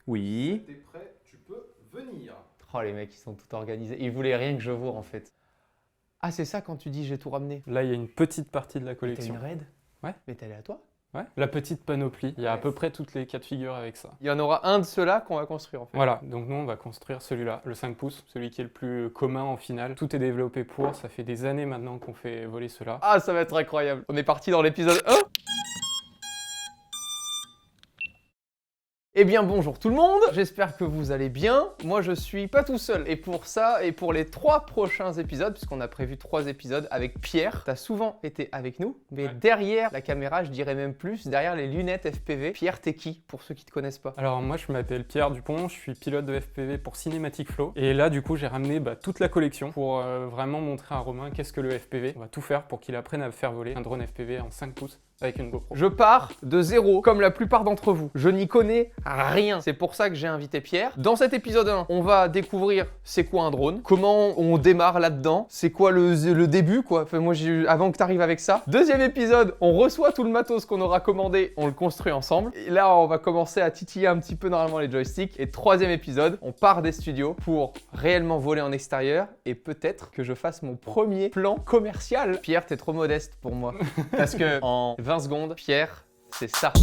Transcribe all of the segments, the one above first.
Oui. T'es prêt, tu peux venir. Oh, les mecs, ils sont tout organisés. Ils voulaient rien que je vois, en fait. Ah, c'est ça quand tu dis j'ai tout ramené. Là, il y a une petite partie de la T'as collection. une raid? Ouais. Mais t'es allé à toi? Ouais. La petite panoplie, il y a à peu près toutes les cas de figure avec ça. Il y en aura un de ceux-là qu'on va construire, en fait. Voilà, donc nous on va construire celui-là, le 5 pouces, celui qui est le plus commun en finale. Tout est développé pour, ça fait des années maintenant qu'on fait voler cela. Ah, ça va être incroyable. On est parti dans l'épisode 1. Eh bien bonjour tout le monde, j'espère que vous allez bien. Moi je suis pas tout seul et pour ça et pour les 3 prochains épisodes, puisqu'on a prévu 3 épisodes avec Pierre, t'as souvent été avec nous, mais derrière la caméra, je dirais même plus, derrière les lunettes FPV, Pierre t'es qui pour ceux qui te connaissent pas? Alors moi je m'appelle Pierre Dupont, je suis pilote de FPV pour Cinematic Flow et là du coup j'ai ramené toute la collection pour vraiment montrer à Romain qu'est-ce que le FPV. On va tout faire pour qu'il apprenne à faire voler un drone FPV en 5 pouces avec une GoPro. Je pars de zéro, comme la plupart d'entre vous. Je n'y connais rien. C'est pour ça que j'ai invité Pierre. Dans cet épisode 1, on va découvrir c'est quoi un drone, comment on démarre là-dedans, c'est quoi le début, quoi. Enfin, moi, avant que tu arrives avec ça. Deuxième épisode, on reçoit tout le matos qu'on aura commandé, on le construit ensemble. Et là, on va commencer à titiller un petit peu normalement les joysticks. Et troisième épisode, on part des studios pour réellement voler en extérieur et peut-être que je fasse mon premier plan commercial. Pierre, t'es trop modeste pour moi. Parce que en 20 secondes, Pierre, c'est ça.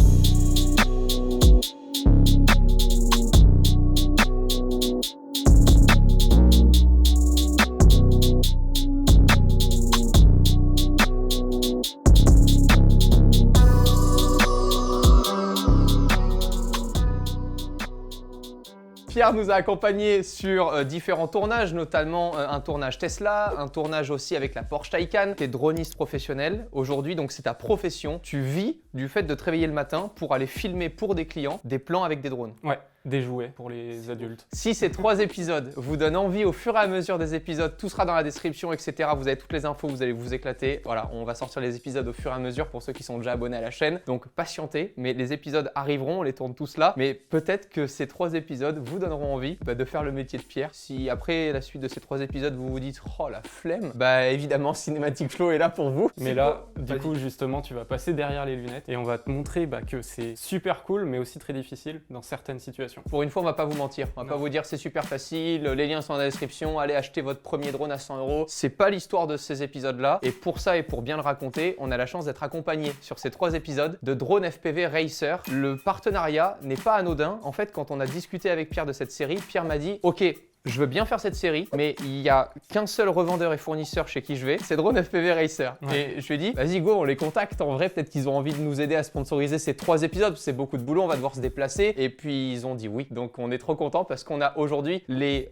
Pierre nous a accompagnés sur différents tournages, notamment un tournage Tesla, un tournage aussi avec la Porsche Taycan. Tu es droniste professionnel aujourd'hui, donc c'est ta profession. Tu vis du fait de te réveiller le matin pour aller filmer pour des clients des plans avec des drones. Ouais, des jouets pour les adultes. Si ces 3 épisodes vous donnent envie au fur et à mesure des épisodes, tout sera dans la description, etc. Vous avez toutes les infos, vous allez vous éclater. Voilà, on va sortir les épisodes au fur et à mesure pour ceux qui sont déjà abonnés à la chaîne. Donc patientez, mais les épisodes arriveront, on les tourne tous là. Mais peut-être que ces 3 épisodes vous donneront envie de faire le métier de Pierre. Si après la suite de ces 3 épisodes, vous vous dites « Oh la flemme », bah évidemment Cinematic Flow est là pour vous. Mais là, du coup, justement, tu vas passer derrière les lunettes et on va te montrer que c'est super cool, mais aussi très difficile dans certaines situations. Pour une fois, on va pas vous mentir. On va pas vous dire c'est super facile, les liens sont dans la description, allez acheter votre premier drone à 100 €. C'est pas l'histoire de ces épisodes-là. Et pour ça et pour bien le raconter, on a la chance d'être accompagné sur ces 3 épisodes de Drone FPV Racer. Le partenariat n'est pas anodin. En fait, quand on a discuté avec Pierre de cette série, Pierre m'a dit « Ok, je veux bien faire cette série, mais il n'y a qu'un seul revendeur et fournisseur chez qui je vais, c'est Drone FPV Racer. » Et je lui ai dit, vas-y go, on les contacte. En vrai, peut-être qu'ils ont envie de nous aider à sponsoriser ces 3 épisodes. C'est beaucoup de boulot, on va devoir se déplacer. Et puis, ils ont dit oui. Donc, on est trop contents parce qu'on a aujourd'hui les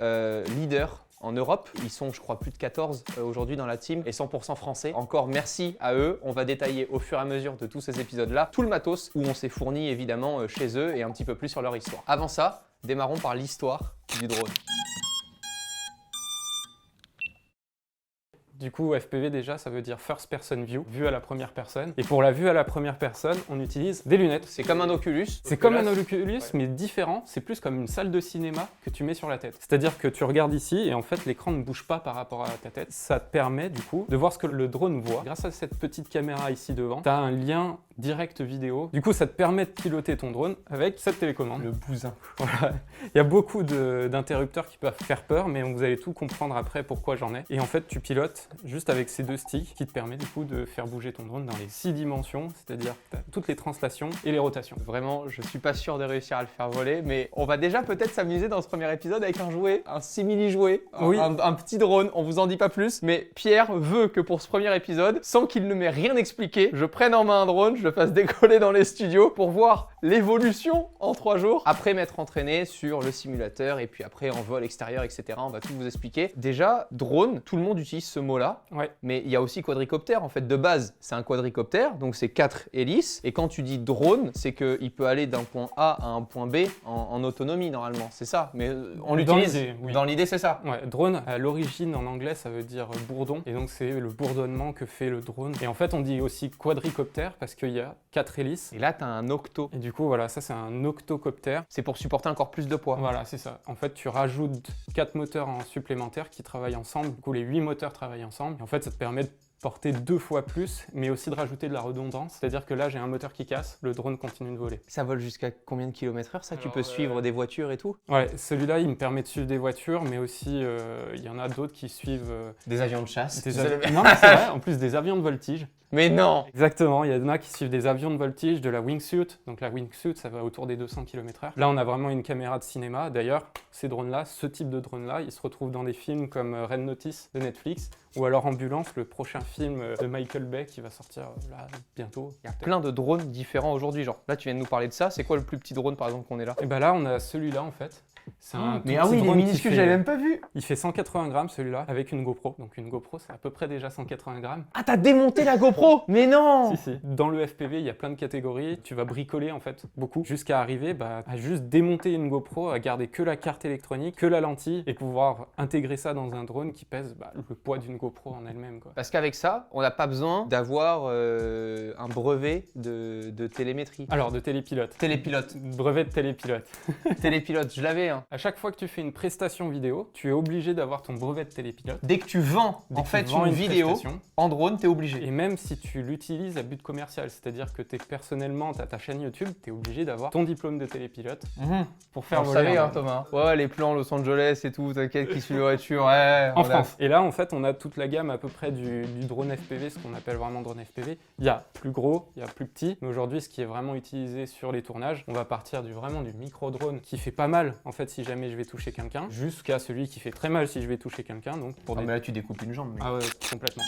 leaders en Europe. Ils sont, je crois, plus de 14 aujourd'hui dans la team et 100% français. Encore merci à eux. On va détailler au fur et à mesure de tous ces épisodes-là tout le matos où on s'est fourni évidemment chez eux et un petit peu plus sur leur histoire. Avant ça, démarrons par l'histoire du drone. Du coup, FPV déjà, ça veut dire First Person View, vue à la première personne. Et pour la vue à la première personne, on utilise des lunettes. C'est comme un Oculus. C'est comme un Oculus, mais différent. C'est plus comme une salle de cinéma que tu mets sur la tête. C'est-à-dire que tu regardes ici et en fait, l'écran ne bouge pas par rapport à ta tête. Ça te permet du coup de voir ce que le drone voit. Grâce à cette petite caméra ici devant, tu as un lien direct vidéo. Du coup, ça te permet de piloter ton drone avec cette télécommande. Le bousin. Voilà. Il y a beaucoup d'interrupteurs qui peuvent faire peur, mais vous allez tout comprendre après pourquoi j'en ai. Et en fait, tu pilotes juste avec ces 2 sticks qui te permet du coup de faire bouger ton drone dans les 6 dimensions, c'est-à-dire que tu as toutes les translations et les rotations. Vraiment, je suis pas sûr de réussir à le faire voler, mais on va déjà peut-être s'amuser dans ce premier épisode avec un jouet, un simili-jouet, oui. un petit drone, on vous en dit pas plus, mais Pierre veut que pour ce premier épisode, sans qu'il ne m'ait rien expliqué, je prenne en main un drone, je le fasse décoller dans les studios pour voir l'évolution en 3 jours, après m'être entraîné sur le simulateur et puis après en vol extérieur, etc. On va tout vous expliquer. Déjà, drone, tout le monde utilise ce mot-là. Ouais. Mais il y a aussi quadricoptère. En fait, de base, c'est un quadricoptère, donc c'est 4 hélices. Et quand tu dis drone, c'est qu'il peut aller d'un point A à un point B en autonomie, normalement. C'est ça. Mais on l'utilise. Dans l'idée, c'est ça. Ouais, drone, à l'origine, en anglais, ça veut dire bourdon. Et donc, c'est le bourdonnement que fait le drone. Et en fait, on dit aussi quadricoptère parce qu'il y a 4 hélices. Et là, tu as un octo. Et du coup, voilà, ça, c'est un octocoptère. C'est pour supporter encore plus de poids. Voilà, c'est ça. En fait, tu rajoutes 4 moteurs en supplémentaire qui travaillent ensemble. Du coup, les 8 moteurs travaillent ensemble. Et en fait, ça te permet de porter 2 fois plus, mais aussi de rajouter de la redondance. C'est-à-dire que là, j'ai un moteur qui casse, le drone continue de voler. Ça vole jusqu'à combien de kilomètres/heure ça? Tu Alors, peux suivre des voitures et tout? Ouais, celui-là, il me permet de suivre des voitures, mais aussi, il y en a d'autres qui suivent Des avions de chasse? Non, mais c'est vrai, en plus des avions de voltige. Mais non! Exactement, il y en a qui suivent des avions de voltige, de la wingsuit. Donc la wingsuit, ça va autour des 200 km/h. Là, on a vraiment une caméra de cinéma. D'ailleurs, ces drones-là, ce type de drone-là, ils se retrouvent dans des films comme Red Notice de Netflix, ou alors Ambulance, le prochain film de Michael Bay qui va sortir là bientôt. Il y a plein de drones différents aujourd'hui. Genre, là, tu viens de nous parler de ça. C'est quoi le plus petit drone, par exemple, qu'on est là? Et bah là, on a celui-là en fait. C'est un Mais tout ah petit oui, il est drone qui minuscule, fait- j'avais même pas vu. Il fait 180 grammes celui-là, avec une GoPro. Donc une GoPro, c'est à peu près déjà 180 grammes. Ah, t'as démonté la GoPro? Mais non! Si, si. Dans le FPV, il y a plein de catégories. Tu vas bricoler en fait beaucoup jusqu'à arriver à juste démonter une GoPro, à garder que la carte électronique, que la lentille et pouvoir intégrer ça dans un drone qui pèse le poids d'une GoPro en elle-même, quoi. Parce qu'avec ça, on n'a pas besoin d'avoir un brevet de télémétrie. Alors, de télépilote. Télépilote. Brevet de télépilote. Télépilote, je l'avais. Hein. À chaque fois que tu fais une prestation vidéo, tu es obligé d'avoir ton brevet de télépilote. Dès que tu vends Dès en que tu fait vends une vidéo prestation. en drone, t'es obligé. Et même si tu l'utilises à but commercial, c'est-à-dire que personnellement, tu as ta chaîne YouTube, tu es obligé d'avoir ton diplôme de télépilote pour faire On le voler savait, un hein, drone. Thomas. Ouais, les plans Los Angeles et tout, t'inquiète, qui suit le voiture. Ouais, En France. Et là, en fait, on a toute la gamme à peu près du drone FPV, ce qu'on appelle vraiment drone FPV. Il y a plus gros, il y a plus petit. Mais aujourd'hui, ce qui est vraiment utilisé sur les tournages, on va partir vraiment du micro-drone qui fait pas mal, en fait, si jamais je vais toucher quelqu'un, jusqu'à celui qui fait très mal si je vais toucher quelqu'un. Donc, pour Ah, des... mais là, tu découpes une jambe. Mais... Ah ouais, complètement.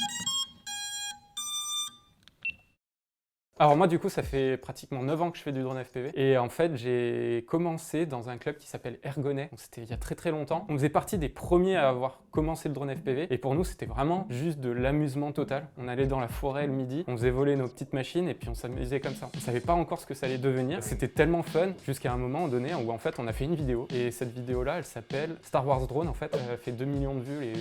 Alors moi du coup ça fait pratiquement 9 ans que je fais du drone FPV et en fait j'ai commencé dans un club qui s'appelle Ergonet, donc c'était il y a très longtemps. On faisait partie des premiers à avoir commencé le drone FPV et pour nous c'était vraiment juste de l'amusement total. On allait dans la forêt le midi, on faisait voler nos petites machines et puis on s'amusait comme ça. On savait pas encore ce que ça allait devenir, c'était tellement fun jusqu'à un moment donné où en fait on a fait une vidéo et cette vidéo là elle s'appelle Star Wars Drone en fait, elle a fait 2 millions de vues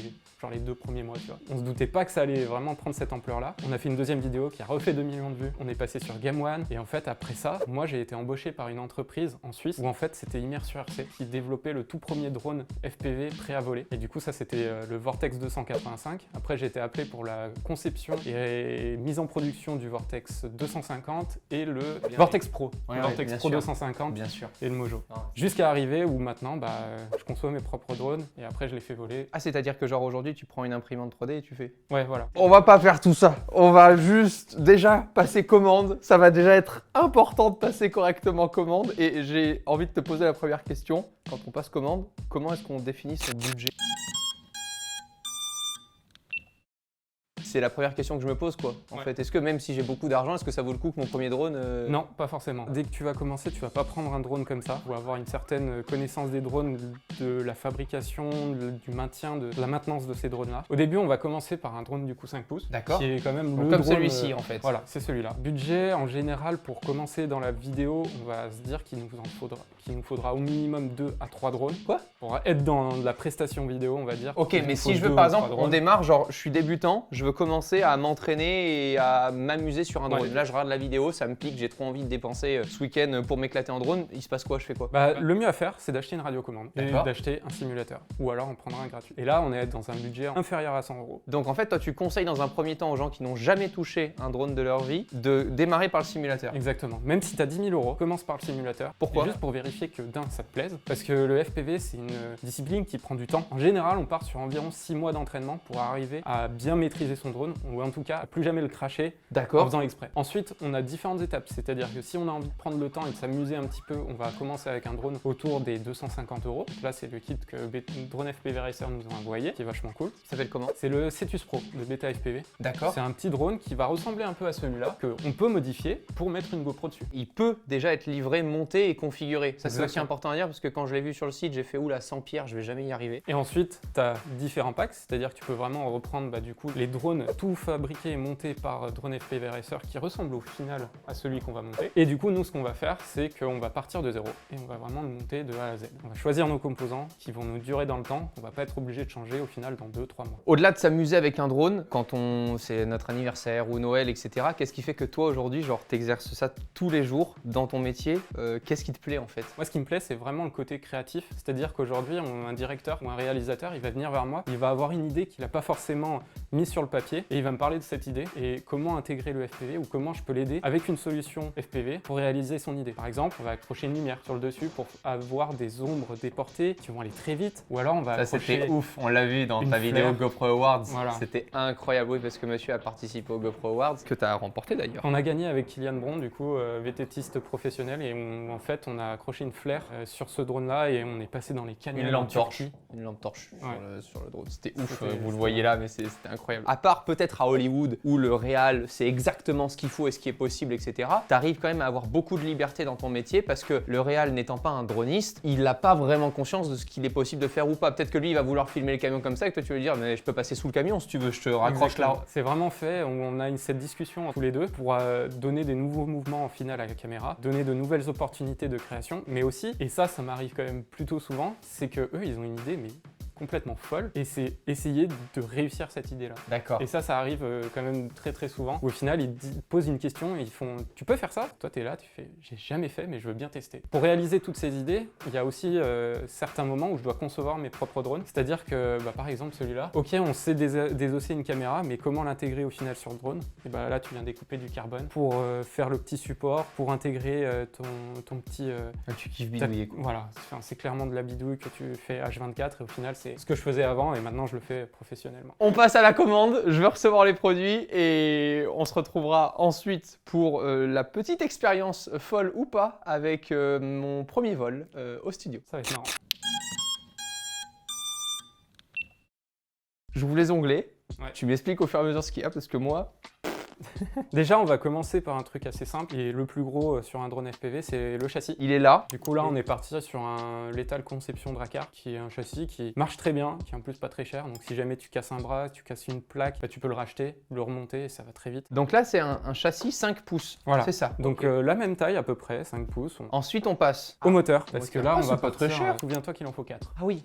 les 2 premiers mois tu vois. On se doutait pas que ça allait vraiment prendre cette ampleur là. On a fait une deuxième vidéo qui a refait 2 millions de vues, on est passé sur Game One et en fait après ça, moi j'ai été embauché par une entreprise en Suisse où en fait c'était Immer sur RC qui développait le tout premier drone FPV prêt à voler et du coup ça c'était le Vortex 285. Après j'ai été appelé pour la conception et mise en production du Vortex 250 et le Vortex Pro, Vortex Pro 250 Bien sûr. et le Mojo. Ah. Jusqu'à arriver où maintenant je conçois mes propres drones et après je les fais voler. Ah, c'est-à-dire que genre aujourd'hui tu prends une imprimante 3D et tu fais. Ouais voilà. On va pas faire tout ça. On va juste déjà passer commande. Ça va déjà être important de passer correctement commande. Et j'ai envie de te poser la première question. Quand on passe commande, comment est-ce qu'on définit son budget? C'est la première question que je me pose quoi. En Ouais. fait, est-ce que même si j'ai beaucoup d'argent, est-ce que ça vaut le coup que mon premier drone Non, pas forcément. Dès que tu vas commencer, tu vas pas prendre un drone comme ça. Tu vas avoir une certaine connaissance des drones, de la fabrication, du maintien, de la maintenance de ces drones-là. Au début, on va commencer par un drone du coup 5 pouces. D'accord. Qui est quand même Donc, le comme drone, celui-ci en fait. Voilà, c'est celui-là. Budget, en général, pour commencer dans la vidéo, on va se dire qu'il nous faudra au minimum 2 à 3 drones. Quoi? Pour être dans la prestation vidéo, on va dire. Ok, Il nous mais faut si je veux 2 par ou 3 exemple, on drones. démarre, genre je suis débutant, je veux commencer à m'entraîner et à m'amuser sur un drone. Ouais. Là, je regarde la vidéo, ça me pique, j'ai trop envie de dépenser ce week-end pour m'éclater en drone. Il se passe quoi? Je fais quoi? Le mieux à faire, c'est d'acheter une radiocommande et D'accord. d'acheter un simulateur. Ou alors en prendre un gratuit. Et là, on est dans un budget inférieur à 100 €. Donc en fait, toi, tu conseilles dans un premier temps aux gens qui n'ont jamais touché un drone de leur vie de démarrer par le simulateur. Exactement. Même si tu as 10 000 €, commence par le simulateur. Pourquoi? Et juste pour vérifier que d'un, ça te plaise. Parce que le FPV, c'est une discipline qui prend du temps. En général, on part sur environ 6 mois d'entraînement pour arriver à bien maîtriser son drone, ou en tout cas à plus jamais le cracher en D'accord. faisant exprès. Ensuite, on a différentes étapes. C'est-à-dire que si on a envie de prendre le temps et de s'amuser un petit peu, on va commencer avec un drone autour des 250 €. Donc là, c'est le kit que Drone FPV Racer nous a envoyé, qui est vachement cool. Ça s'appelle comment? C'est le Cetus Pro de Beta FPV. D'accord. C'est un petit drone qui va ressembler un peu à celui-là, qu'on peut modifier pour mettre une GoPro dessus. Il peut déjà être livré, monté et configuré. Ça, c'est aussi Exactement. important à dire parce que quand je l'ai vu sur le site, j'ai fait oula, 100 pierres, je vais jamais y arriver. Et ensuite, tu as différents packs, c'est-à-dire que tu peux vraiment reprendre du coup, les drones tout fabriqués et montés par Drone FPV Racer qui ressemblent au final à celui qu'on va monter. Et du coup, nous, ce qu'on va faire, c'est qu'on va partir de zéro et on va vraiment le monter de A à Z. On va choisir nos composants qui vont nous durer dans le temps. On va pas être obligé de changer au final dans 2-3 mois. Au-delà de s'amuser avec un drone, quand c'est notre anniversaire ou Noël, etc., qu'est-ce qui fait que toi aujourd'hui, genre, t'exerces ça tous les jours dans ton métier? Qu'est-ce qui te plaît en fait? Moi, ce qui me plaît, c'est vraiment le côté créatif. C'est-à-dire qu'aujourd'hui, un directeur ou un réalisateur, il va venir vers moi, il va avoir une idée qu'il n'a pas forcément mise sur le papier. papier et il va me parler de cette idée et comment intégrer le FPV ou comment je peux l'aider avec une solution FPV pour réaliser son idée. Par exemple, on va accrocher une lumière sur le dessus pour avoir des ombres déportées qui vont aller très vite, ou alors on va Ça accrocher... c'était ouf, on l'a vu dans ta une vidéo flare. GoPro Awards, Voilà. c'était incroyable, oui, parce que monsieur a participé au GoPro Awards, que tu as remporté d'ailleurs. On a gagné avec Kylian Bron, du coup, VTTiste professionnel, et en fait, on a accroché une flare sur ce drone-là et on est passé dans les canyons. Une lampe torche. Une lampe torche sur le drone. C'était ouf, vous le voyez là, mais c'était incroyable. À part peut-être à Hollywood, où le réal, c'est exactement ce qu'il faut et ce qui est possible, etc. Tu arrives quand même à avoir beaucoup de liberté dans ton métier parce que le réal n'étant pas un droniste, il n'a pas vraiment conscience de ce qu'il est possible de faire ou pas. Peut-être que lui, il va vouloir filmer le camion comme ça et que toi, tu veux lui dire, mais je peux passer sous le camion si tu veux, je te raccroche là. C'est vraiment fait, on a cette discussion tous les deux pour donner des nouveaux mouvements en finale à la caméra, donner de nouvelles opportunités de création, mais aussi, et ça m'arrive quand même plutôt souvent, c'est que eux, ils ont une idée, mais complètement folle, et c'est essayer de réussir cette idée-là. D'accord. Et ça arrive quand même très très souvent, où au final, ils posent une question et ils font « Tu peux faire ça ?» Toi, tu es là, tu fais « J'ai jamais fait, mais je veux bien tester. » Pour réaliser toutes ces idées, il y a aussi certains moments où je dois concevoir mes propres drones. C'est-à-dire que, par exemple, celui-là, ok, on sait désosser une caméra, mais comment l'intégrer au final sur le drone? Et là, tu viens découper du carbone pour faire le petit support, pour intégrer ton petit... Tu kiffes bidouiller, quoi. Voilà, c'est clairement de la bidouille que tu fais H24 et au final, c'est ce que je faisais avant et maintenant je le fais professionnellement. On passe à la commande, je vais recevoir les produits et on se retrouvera ensuite pour la petite expérience folle ou pas avec mon premier vol au studio. Ça va être marrant. J'ouvre les onglets, Ouais. tu m'expliques au fur et à mesure ce qu'il y a parce que moi... Déjà, on va commencer par un truc assez simple et le plus gros sur un drone FPV, c'est le châssis. Il est là. Du coup, là, on est parti sur un Lethal Conception Drakkar, qui est un châssis qui marche très bien, qui est en plus pas très cher. Donc, si jamais tu casses un bras, tu casses une plaque, tu peux le racheter, le remonter et ça va très vite. Donc là, c'est un châssis 5 pouces. Voilà. C'est ça. Donc, la même taille à peu près, 5 pouces. Ensuite, on passe Au moteur, parce que là, on c'est va pas très partir, cher. Souviens-toi qu'il en faut 4. Ah oui.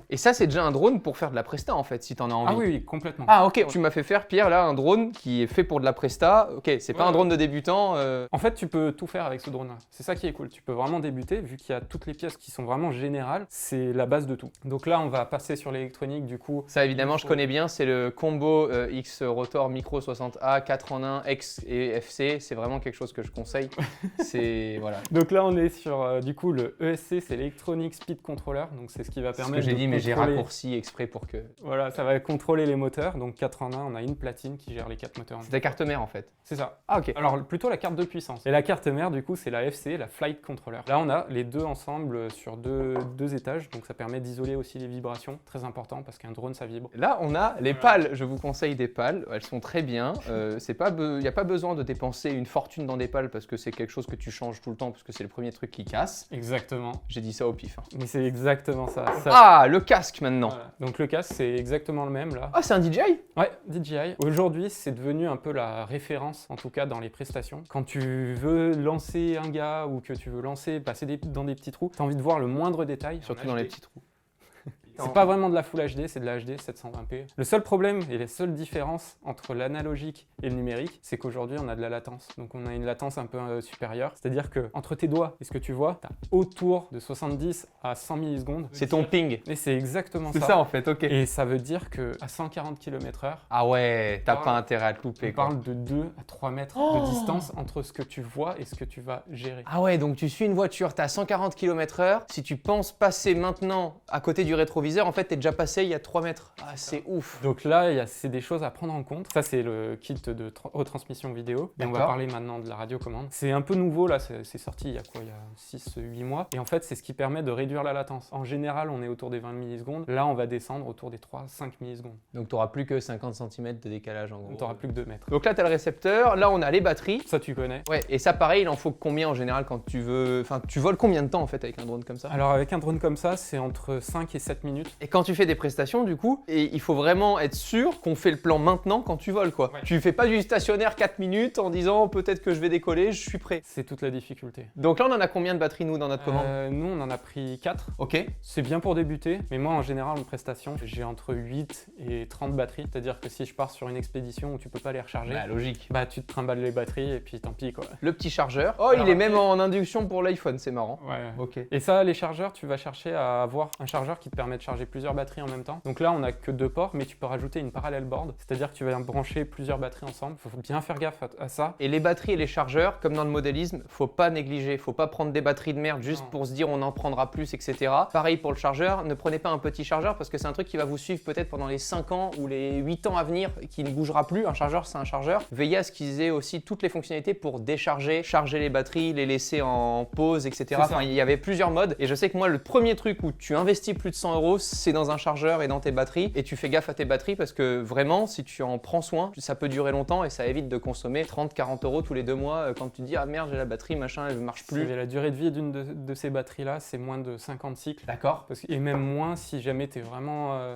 Et ça, c'est déjà un drone pour faire de la presta en fait, si t'en as envie. Ah oui, complètement. Ah ok, tu m'as fait faire, Pierre, là, un drone qui est fait pour de la presta. Ok, c'est pas Ouais, un drone de débutant. En fait, tu peux tout faire avec ce drone-là. C'est ça qui est cool. Tu peux vraiment débuter, vu qu'il y a toutes les pièces qui sont vraiment générales. C'est la base de tout. Donc là, on va passer sur l'électronique, du coup. Ça, évidemment, je connais bien. C'est le combo X Rotor Micro 60A, 4 en 1, X et FC. C'est vraiment quelque chose que je conseille. C'est voilà. Donc là, on est sur, du coup, le ESC, c'est l'Electronic Speed Controller. Donc c'est ce qui va C'est ce permettre que j'ai de dit, mais j'ai contrôler- raccourci exprès pour que. Voilà, ça va contrôler les moteurs. Donc 4 en 1, on a une platine qui gère les 4 moteurs. C'est ta carte mère en fait. C'est ça. Ah ok. Alors plutôt la carte de puissance. Et la carte mère, du coup, c'est la FC, la Flight Controller. Là, on a les deux ensemble sur deux étages, donc ça permet d'isoler aussi les vibrations, très important parce qu'un drone, ça vibre. Là, on a les pales. Je vous conseille des pales. Elles sont très bien. Il n'y a pas besoin de dépenser une fortune dans des pales parce que c'est quelque chose que tu changes tout le temps parce que c'est le premier truc qui casse. Exactement. J'ai dit ça au pif. Hein. Mais c'est exactement ça. Ah, le casque maintenant. Voilà. Donc le casque, c'est exactement le même là. Ah, c'est un DJI? Ouais, DJI. Aujourd'hui, c'est devenu un peu la référence, en tout cas dans les prestations. Quand tu veux lancer un gars ou que tu veux passer dans des petits trous, tu as envie de voir le moindre détail. Surtout dans les petits trous. C'est pas vraiment de la Full HD, c'est de la HD 720p. Le seul problème et la seule différence entre l'analogique et le numérique, c'est qu'aujourd'hui on a de la latence. Donc on a une latence un peu supérieure. C'est-à-dire que entre tes doigts et ce que tu vois, tu as autour de 70 à 100 millisecondes. C'est ton ping. Et c'est exactement C'est ça. ça en fait, ok. Et ça veut dire que à 140 km/h, Ah ouais, t'as On pas intérêt à te louper. on quoi. parle de 2 à 3 mètres Oh de distance entre ce que tu vois et ce que tu vas gérer. Ah ouais, donc tu suis une voiture, t'es à 140 km/h. Si tu penses passer maintenant à côté du rétroviseur, en fait t'es déjà passé il y a 3 mètres. Ah, c'est ouf. Donc là, c'est des choses à prendre en compte. Ça, c'est le kit de retransmission vidéo. Et on va D'accord. parler maintenant de la radiocommande. C'est un peu nouveau, là, c'est sorti il y a quoi? Il y a 6-8 mois. Et en fait, c'est ce qui permet de réduire la latence. En général, on est autour des 20 millisecondes. Là, on va descendre autour des 3-5 millisecondes. Donc t'auras plus que 50 cm de décalage en gros. On t'aura plus que 2 mètres. Donc là t'as le récepteur, là on a les batteries. Ça, tu connais. Ouais, et ça pareil, il en faut combien en général quand tu veux... Enfin, tu voles combien de temps en fait avec un drone comme ça? Alors, avec un drone comme ça, c'est entre 5 et 7 minutes. Et quand tu fais des prestations du coup, et il faut vraiment être sûr qu'on fait le plan maintenant quand tu voles quoi. Ouais. Tu fais pas du stationnaire 4 minutes en disant peut-être que je vais décoller, je suis prêt. C'est toute la difficulté. Donc là on en a combien de batteries nous dans notre commande? Nous, on en a pris 4. Ok. C'est bien pour débuter, mais moi en général en prestation, j'ai entre 8 et 30 batteries. C'est-à-dire que si je pars sur une expédition où tu peux pas les recharger, Bah logique. bah tu te trimbales les batteries et puis tant pis quoi. Le petit chargeur. Oh, Alors il est même après- en induction pour l'iPhone, c'est marrant. Ouais. Ok. Et ça, les chargeurs, tu vas chercher à avoir un chargeur qui te permet de charger plusieurs batteries en même temps. Donc là, on n'a que 2 ports, mais tu peux rajouter une parallel board, c'est-à-dire que tu vas brancher plusieurs batteries ensemble. Il faut bien faire gaffe à ça. Et les batteries et les chargeurs, comme dans le modélisme, faut pas négliger. Faut pas prendre des batteries de merde juste pour se dire on en prendra plus, etc. Pareil pour le chargeur, ne prenez pas un petit chargeur parce que c'est un truc qui va vous suivre peut-être pendant les 5 ans ou les 8 ans à venir, qui ne bougera plus. Un chargeur, c'est un chargeur. Veillez à ce qu'ils aient aussi toutes les fonctionnalités pour décharger, charger les batteries, les laisser en pause, etc. Enfin, il y avait plusieurs modes. Et je sais que moi, le premier truc où tu investis plus de 100 €, c'est dans un chargeur et dans tes batteries. Et tu fais gaffe à tes batteries parce que vraiment, si tu en prends soin, ça peut durer longtemps et ça évite de consommer 30-40 € tous les 2 mois quand tu te dis ah merde, j'ai la batterie, machin, elle ne marche plus. La durée de vie d'une de ces batteries-là, c'est moins de 50 cycles. D'accord. Et même moins si jamais tu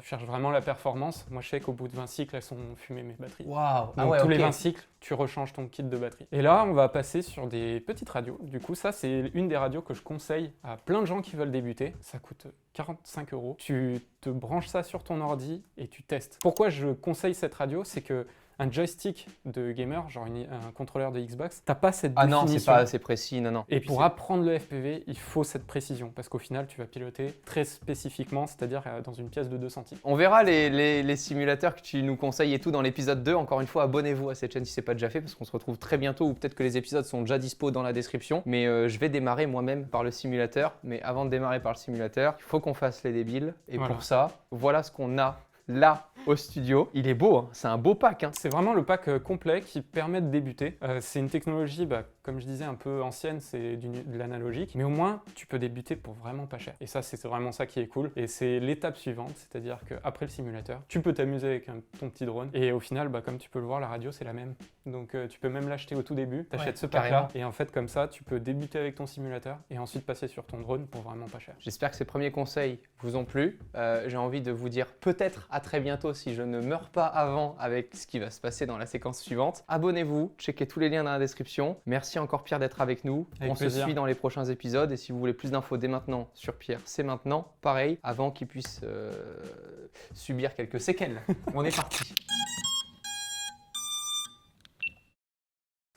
cherches vraiment la performance. Moi, je sais qu'au bout de 20 cycles, elles sont fumées, mes batteries. Waouh. Donc tous les 20 cycles, tu rechanges ton kit de batterie. Et là, on va passer sur des petites radios. Du coup, ça, c'est une des radios que je conseille à plein de gens qui veulent débuter. Ça coûte 45 €. Tu te branches ça sur ton ordi et tu testes. Pourquoi je conseille cette radio? C'est que un joystick de gamer, genre un contrôleur de Xbox, t'as pas cette définition. Ah non, c'est pas assez précis, non. Et pour apprendre le FPV, il faut cette précision, parce qu'au final, tu vas piloter très spécifiquement, c'est-à-dire dans une pièce de 2 centimes. On verra les simulateurs que tu nous conseilles et tout dans l'épisode 2. Encore une fois, abonnez-vous à cette chaîne si c'est pas déjà fait, parce qu'on se retrouve très bientôt, ou peut-être que les épisodes sont déjà dispo dans la description. Mais je vais démarrer moi-même par le simulateur. Mais avant de démarrer par le simulateur, il faut qu'on fasse les débiles. Et voilà. Pour ça, voilà ce qu'on a là au studio. Il est beau, hein. C'est un beau pack. Hein. C'est vraiment le pack complet qui permet de débuter. C'est une technologie, comme je disais, un peu ancienne, c'est de l'analogique, mais au moins tu peux débuter pour vraiment pas cher. Et ça, c'est vraiment ça qui est cool. Et c'est l'étape suivante, c'est-à-dire qu'après le simulateur, tu peux t'amuser avec ton petit drone. Et au final, comme tu peux le voir, la radio, c'est la même. Donc tu peux même l'acheter au tout début, t'achètes ce pack-là, et en fait comme ça, tu peux débuter avec ton simulateur et ensuite passer sur ton drone pour vraiment pas cher. J'espère que ces premiers conseils vous ont plu. J'ai envie de vous dire peut-être à très bientôt si je ne meurs pas avant avec ce qui va se passer dans la séquence suivante. Abonnez-vous, checkez tous les liens dans la description. Merci encore Pierre d'être avec nous. Avec On plaisir. se suit dans les prochains épisodes et si vous voulez plus d'infos dès maintenant sur Pierre, c'est maintenant. Pareil, avant qu'il puisse subir quelques séquelles. On est parti.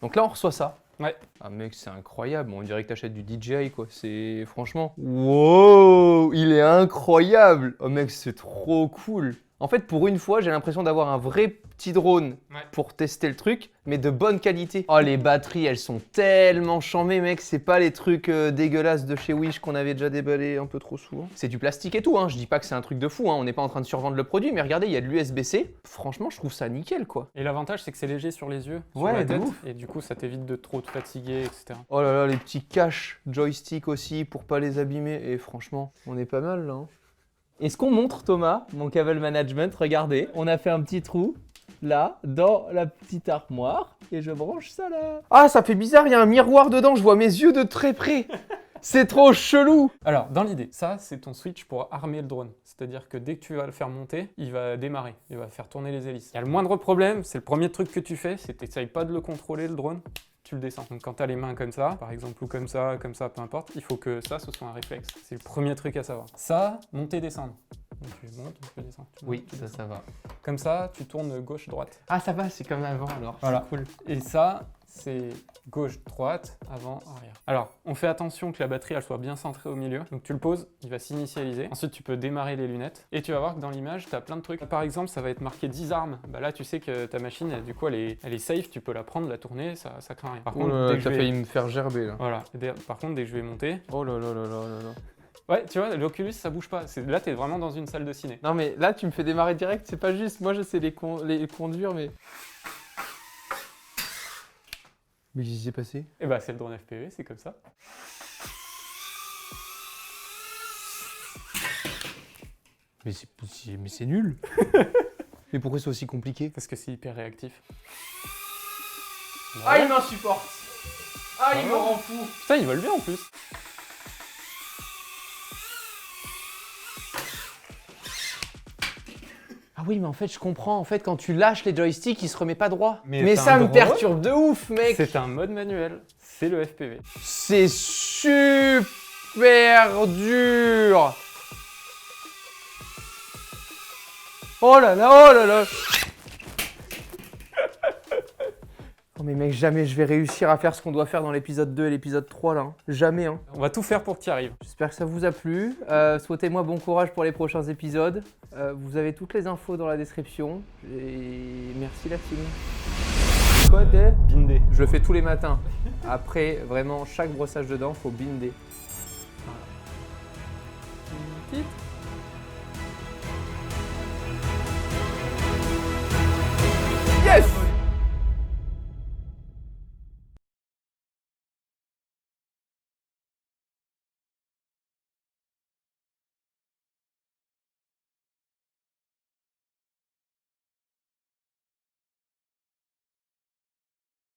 Donc là, on reçoit ça. Ouais. Ah mec, c'est incroyable. On dirait que t'achètes du DJI, quoi. C'est franchement... Wow, il est incroyable. Oh mec, c'est trop cool. En fait, pour une fois, j'ai l'impression d'avoir un vrai petit drone pour tester le truc, mais de bonne qualité. Oh, les batteries, elles sont tellement chambées, mec. C'est pas les trucs dégueulasses de chez Wish qu'on avait déjà déballé un peu trop souvent. C'est du plastique et tout, hein. Je dis pas que c'est un truc de fou, hein. On n'est pas en train de survendre le produit, mais regardez, il y a de l'USB-C. Franchement, je trouve ça nickel, quoi. Et l'avantage, c'est que c'est léger sur les yeux, sur Ouais, la de tête, ouf. et du coup, ça t'évite de trop te fatiguer, etc. Oh là là, les petits caches joystick aussi pour pas les abîmer. Et franchement, on est pas mal là. Hein. Est-ce qu'on montre Thomas, mon cable management? Regardez, on a fait un petit trou là, dans la petite armoire, et je branche ça là. Ah, ça fait bizarre, il y a un miroir dedans, je vois mes yeux de très près. C'est trop chelou. Alors, dans l'idée, ça, c'est ton switch pour armer le drone. C'est-à-dire que dès que tu vas le faire monter, il va démarrer, il va faire tourner les hélices. Il y a le moindre problème, c'est le premier truc que tu fais, c'est que tu n'essayes pas de le contrôler, le drone. Tu le descends. Donc quand tu as les mains comme ça, par exemple, ou comme ça, peu importe, il faut que ça, ce soit un réflexe. C'est le premier truc à savoir. Ça, monter, descendre. Donc tu montes, tu peux descendre. Oui, ça va. Comme ça, tu tournes gauche-droite. Ah, ça va, c'est comme avant alors. Voilà. C'est cool. Et ça, c'est gauche-droite, avant, arrière. Alors, on fait attention que la batterie, elle soit bien centrée au milieu. Donc tu le poses, il va s'initialiser. Ensuite, tu peux démarrer les lunettes. Et tu vas voir que dans l'image, tu as plein de trucs. Par exemple, ça va être marqué 10 armes. Bah là, tu sais que ta machine, du coup, elle est safe. Tu peux la prendre, la tourner, ça craint rien. Par contre, dès que t'as failli me faire gerber là. Voilà. Par contre, dès que je vais monter... Oh là là là là là là. Ouais, tu vois, l'Oculus, ça bouge pas. Là, t'es vraiment dans une salle de ciné. Non mais là, tu me fais démarrer direct, c'est pas juste. Moi, je sais les conduire, mais... Mais qu'est-ce qui s'est passé? Et bah, c'est le drone FPV, c'est comme ça. Mais c'est nul. Mais pourquoi c'est aussi compliqué? Parce que c'est hyper réactif. Ah, il m'insupporte. Ah, il me rend fou. Putain, ils volent bien en plus. Ah oui, mais en fait, je comprends. En fait, quand tu lâches les joysticks, il se remet pas droit. Mais Mais c'est ça un me drone. perturbe de ouf, mec. C'est un mode manuel. C'est le FPV. C'est super dur. Oh là là, oh là là. Oh mais mec, jamais je vais réussir à faire ce qu'on doit faire dans l'épisode 2 et l'épisode 3 là. Jamais hein. On va tout faire pour que tu y arrives. J'espère que ça vous a plu. Souhaitez-moi bon courage pour les prochains épisodes. Vous avez toutes les infos dans la description. Et merci la team. Code Bindé. Je le fais tous les matins. Après, vraiment, chaque brossage de dents, faut binder. Petite.